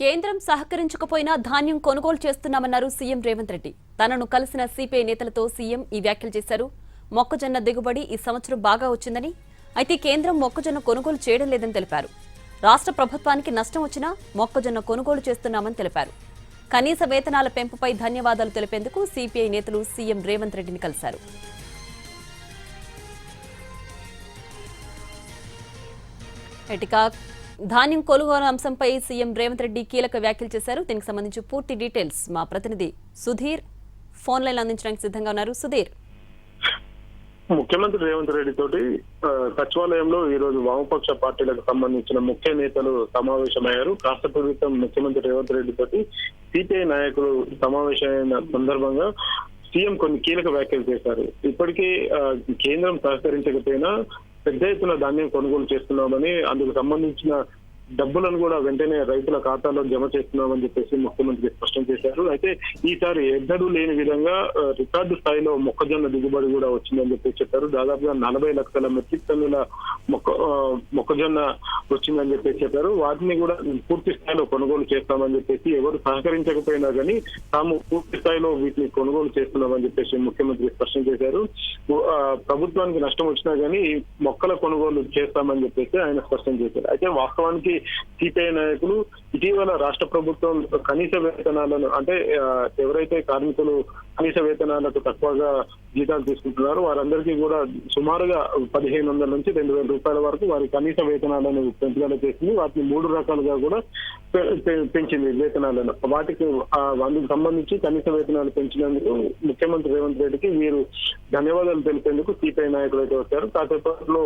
కేంద్రం సహకరించకపోయినా ధాన్యం కొనుగోలు చేస్తున్నామన్నారు సీఎం రేవంత్ రెడ్డి. తనను కలిసిన సిపిఐ నేతలతో సీఎం ఈ వ్యాఖ్యలు చేశారు. మొక్కజొన్న దిగుబడి ఈ సంవత్సరం బాగా వచ్చిందని, అయితే కేంద్రం మొక్కజొన్న కొనుగోలు చేయడం లేదని తెలిపారు. రాష్ట్ర ప్రభుత్వానికి నష్టం వచ్చినా మొక్కజొన్న కొనుగోలు చేస్తున్నామని తెలిపారు. కనీస వేతనాల పెంపుపై ధన్యవాదాలు తెలిపేందుకు సిపిఐ నేతలు సీఎం రేవంత్ రెడ్డిని కలిశారు. ధాన్యం కొనుగోలు అంశంపై సీఎం రేవంత్ రెడ్డి కీలక వ్యాఖ్యలు చేశారు. దీనికి సంబంధించి పూర్తి డీటెయిల్స్ మా ప్రతినిధి సుధీర్ ఫోన్ లైన్ అందించడానికి సిద్ధంగా ఉన్నారు. సుధీర్, ముఖ్యమంత్రి రేవంత్ రెడ్డి తోటి సచివాలయంలో ఈ రోజు వామపక్ష పార్టీలకు సంబంధించిన ముఖ్య నేతలు సమావేశమయ్యారు. రాష్ట్ర ప్రభుత్వం ముఖ్యమంత్రి రేవంత్ రెడ్డి తోటి సిపిఐ నాయకులు సమావేశమైన సందర్భంగా సీఎం కొన్ని కీలక వ్యాఖ్యలు చేశారు. ఇప్పటికీ కేంద్రం సహకరించకపోయినా పెద్ద ఎత్తున ధాన్యం కొనుగోలు చేస్తున్నామని, అందుకు సంబంధించిన డబ్బులను కూడా వెంటనే రైతుల ఖాతాలో జమ చేస్తున్నామని చెప్పేసి ముఖ్యమంత్రి స్పష్టం చేశారు. అయితే ఈసారి ఎన్నడూ లేని విధంగా రికార్డు స్థాయిలో మొక్కజొన్న దిగుబడి కూడా వచ్చిందని చెప్పేసి చెప్పారు. దాదాపుగా 40 లక్షల మెట్రిక్ టన్నుల మొక్కజొన్న వచ్చిందని చెప్పేసి చెప్పారు. వాటిని కూడా పూర్తి స్థాయిలో కొనుగోలు చేస్తామని చెప్పేసి, ఎవరు సహకరించకపోయినా కానీ తాము పూర్తి స్థాయిలో వీటిని కొనుగోలు చేస్తున్నామని చెప్పేసి ముఖ్యమంత్రి స్పష్టం చేశారు. ప్రభుత్వానికి నష్టం వచ్చినా కానీ మొక్కల కొనుగోలు చేస్తామని చెప్పేసి ఆయన స్పష్టం చేశారు. అయితే వాస్తవానికి సిపిఐ నాయకులు ఇటీవల రాష్ట్ర ప్రభుత్వం కనీస వేతనాలను, అంటే ఎవరైతే కార్మికులు కనీస వేతనాలకు తక్కువగా జీతాలు తీసుకుంటున్నారో వారందరికీ కూడా సుమారుగా 1500 నుంచి 2000 రూపాయల వరకు వారి కనీస వేతనాలను పెంపుదల చేసింది. వాటిని 3 రకాలుగా కూడా పెంచింది వేతనాలను. వాటికి అందుకు సంబంధించి కనీస వేతనాలు పెంచినందుకు ముఖ్యమంత్రి రేవంత్ రెడ్డికి వీరు ధన్యవాదాలు తెలిపేందుకు సిపిఐ నాయకులు అయితే వచ్చారు. కాసేపట్లో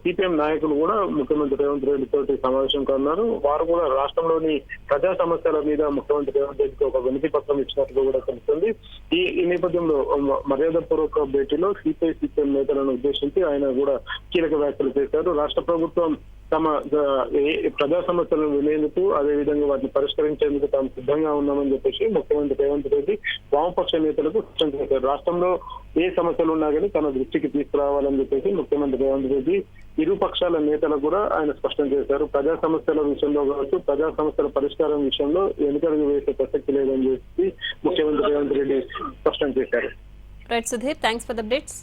సిపిఎం నాయకులు కూడా ముఖ్యమంత్రి రేవంత్ రెడ్డి తోటి సమావేశం కానున్నారు. వారు కూడా రాష్ట్రంలోని ప్రజా సమస్యల మీద ముఖ్యమంత్రి రేవంత్ రెడ్డికి ఒక వినతి పత్రం ఇచ్చినట్లు కూడా తెలుస్తుంది. ఈ నేపథ్యంలో మర్యాదపూర్వక భేటీలో సిపిఎం నేతలను ఉద్దేశించి ఆయన కూడా కీలక వ్యాఖ్యలు చేశారు. రాష్ట్ర ప్రభుత్వం తమ ప్రజా సమస్యలను వినేందుకు, అదేవిధంగా వాటిని పరిష్కరించేందుకు తాము సిద్ధంగా ఉన్నామని చెప్పేసి ముఖ్యమంత్రి రేవంత్ రెడ్డి వామపక్ష నేతలకు స్పష్టం చేశారు. రాష్ట్రంలో ఏ సమస్యలు ఉన్నా కానీ తన దృష్టికి తీసుకురావాలని చెప్పేసి ముఖ్యమంత్రి రేవంత్ రెడ్డి ఇరు పక్షాల నేతలకు కూడా ఆయన స్పష్టం చేశారు. ప్రజా సమస్యల విషయంలో కావచ్చు, ప్రజా సమస్యల పరిష్కారం విషయంలో వెనుకడుగు వేసే ప్రసక్తి లేదని చెప్పి ముఖ్యమంత్రి రేవంత్ రెడ్డి స్పష్టం చేశారు. Right Sudheer, thanks for the updates.